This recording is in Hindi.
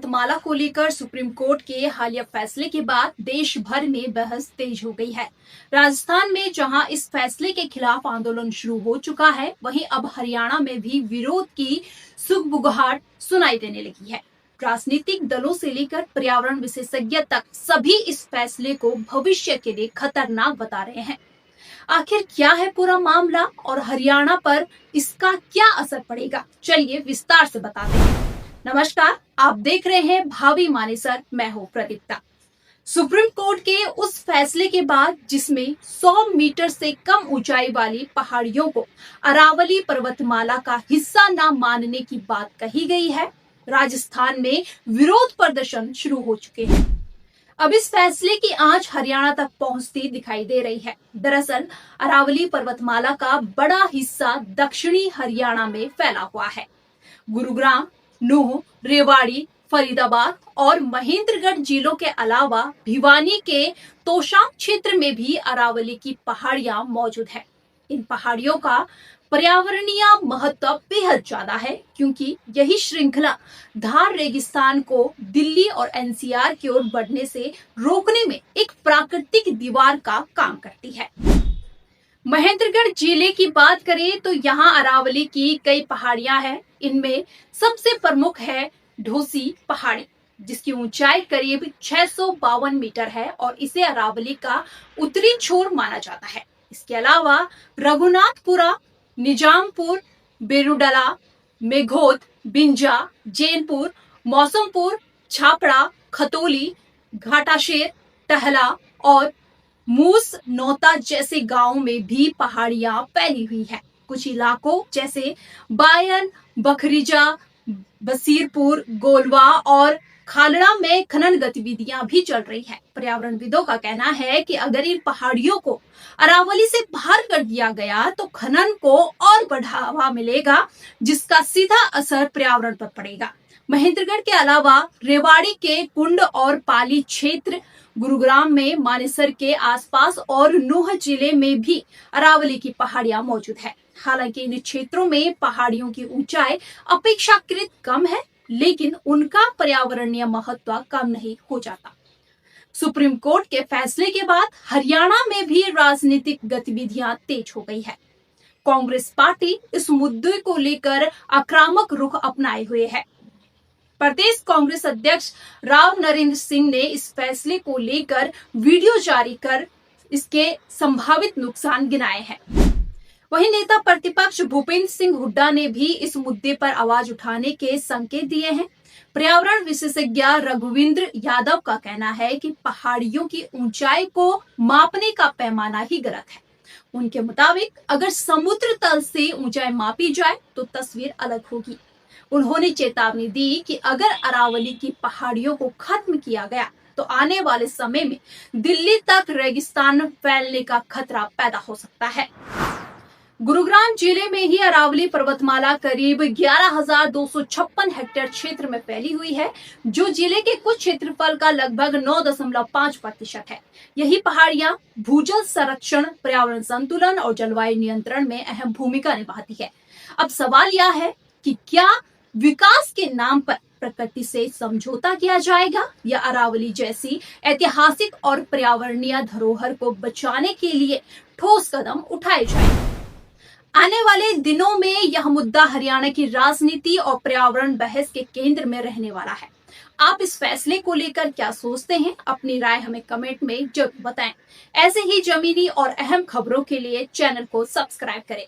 पर्वतमाला को लेकर सुप्रीम कोर्ट के हालिया फैसले के बाद देश भर में बहस तेज हो गई है। राजस्थान में जहां इस फैसले के खिलाफ आंदोलन शुरू हो चुका है, वहीं अब हरियाणा में भी विरोध की सुगबुगाहट सुनाई देने लगी है। राजनीतिक दलों से लेकर पर्यावरण विशेषज्ञ तक सभी इस फैसले को भविष्य के लिए खतरनाक बता रहे हैं। आखिर क्या है पूरा मामला और हरियाणा पर इसका क्या असर पड़ेगा, चलिए विस्तार से बताते हैं। नमस्कार, आप देख रहे हैं भावी मानेसर, मैं हूं प्रदीप्ता। सुप्रीम कोर्ट के उस फैसले के बाद जिसमें 100 मीटर से कम ऊंचाई वाली पहाड़ियों को अरावली पर्वतमाला का हिस्सा न मानने की बात कही गई है, राजस्थान में विरोध प्रदर्शन शुरू हो चुके हैं। अब इस फैसले की आंच हरियाणा तक पहुंचती दिखाई दे रही है। दरअसल अरावली पर्वतमाला का बड़ा हिस्सा दक्षिणी हरियाणा में फैला हुआ है। गुरुग्राम, नूंह, रेवाड़ी, फरीदाबाद और महेंद्रगढ़ जिलों के अलावा भिवानी के तोशाम क्षेत्र में भी अरावली की पहाड़ियां मौजूद है। इन पहाड़ियों का पर्यावरणीय महत्व बेहद ज्यादा है, क्योंकि यही श्रृंखला धार रेगिस्तान को दिल्ली और एनसीआर की ओर बढ़ने से रोकने में एक प्राकृतिक दीवार का काम करती है। महेंद्रगढ़ जिले की बात करें तो यहाँ अरावली की कई पहाड़ियां हैं। इनमें सबसे प्रमुख है ढोसी पहाड़ी, जिसकी ऊंचाई करीब 652 मीटर है और इसे अरावली का उत्तरी छोर माना जाता है। इसके अलावा रघुनाथपुरा, निजामपुर, बेरुडला, मेघोत, बिंजा, जैनपुर, मौसमपुर, छापड़ा, खतौली, घाटाशेर, टहला और मूस नौता जैसे गांवों में भी पहाड़ियां फैली हुई है। कुछ इलाकों जैसे बायन, बखरीजा, बसीरपुर, गोलवा और खालड़ा में खनन गतिविधियां भी चल रही है। पर्यावरणविदों का कहना है कि अगर इन पहाड़ियों को अरावली से बाहर कर दिया गया तो खनन को और बढ़ावा मिलेगा, जिसका सीधा असर पर्यावरण पर पड़ेगा। महेंद्रगढ़ के अलावा रेवाड़ी के कुंड और पाली क्षेत्र, गुरुग्राम में मानेसर के आसपास और नूंह जिले में भी अरावली की पहाड़ियां मौजूद है। हालांकि इन क्षेत्रों में पहाड़ियों की ऊंचाई अपेक्षाकृत कम है, लेकिन उनका पर्यावरणीय महत्व कम नहीं हो जाता। सुप्रीम कोर्ट के फैसले के बाद हरियाणा में भी राजनीतिक गतिविधियां तेज हो गई है। कांग्रेस पार्टी इस मुद्दे को लेकर आक्रामक रुख अपनाए हुए है। प्रदेश कांग्रेस अध्यक्ष राव नरेंद्र सिंह ने इस फैसले को लेकर वीडियो जारी कर इसके संभावित नुकसान गिनाए हैं। वहीं नेता प्रतिपक्ष भूपेंद्र सिंह हुड्डा ने भी इस मुद्दे पर आवाज उठाने के संकेत दिए हैं। पर्यावरण विशेषज्ञ रघुविंद्र यादव का कहना है कि पहाड़ियों की ऊंचाई को मापने का पैमाना ही गलत है। उनके मुताबिक अगर समुद्र तल से ऊंचाई मापी जाए तो तस्वीर अलग होगी। उन्होंने चेतावनी दी कि अगर अरावली की पहाड़ियों को खत्म किया गया तो आने वाले समय में दिल्ली तक रेगिस्तान फैलने का खतरा पैदा हो सकता है। गुरुग्राम जिले में ही अरावली पर्वतमाला करीब 11,256 हेक्टेयर क्षेत्र में फैली हुई है, जो जिले के कुछ क्षेत्रफल का लगभग 9.5% है। यही पहाड़ियां भूजल संरक्षण, पर्यावरण संतुलन और जलवायु नियंत्रण में अहम भूमिका निभाती है। अब सवाल यह है कि क्या विकास के नाम पर प्रकृति से समझौता किया जाएगा या अरावली जैसी ऐतिहासिक और पर्यावरणीय धरोहर को बचाने के लिए ठोस कदम उठाए जाएंगे। आने वाले दिनों में यह मुद्दा हरियाणा की राजनीति और पर्यावरण बहस के केंद्र में रहने वाला है। आप इस फैसले को लेकर क्या सोचते हैं? अपनी राय हमें कमेंट में जरूर बताएं। ऐसे ही जमीनी और अहम खबरों के लिए चैनल को सब्सक्राइब करें।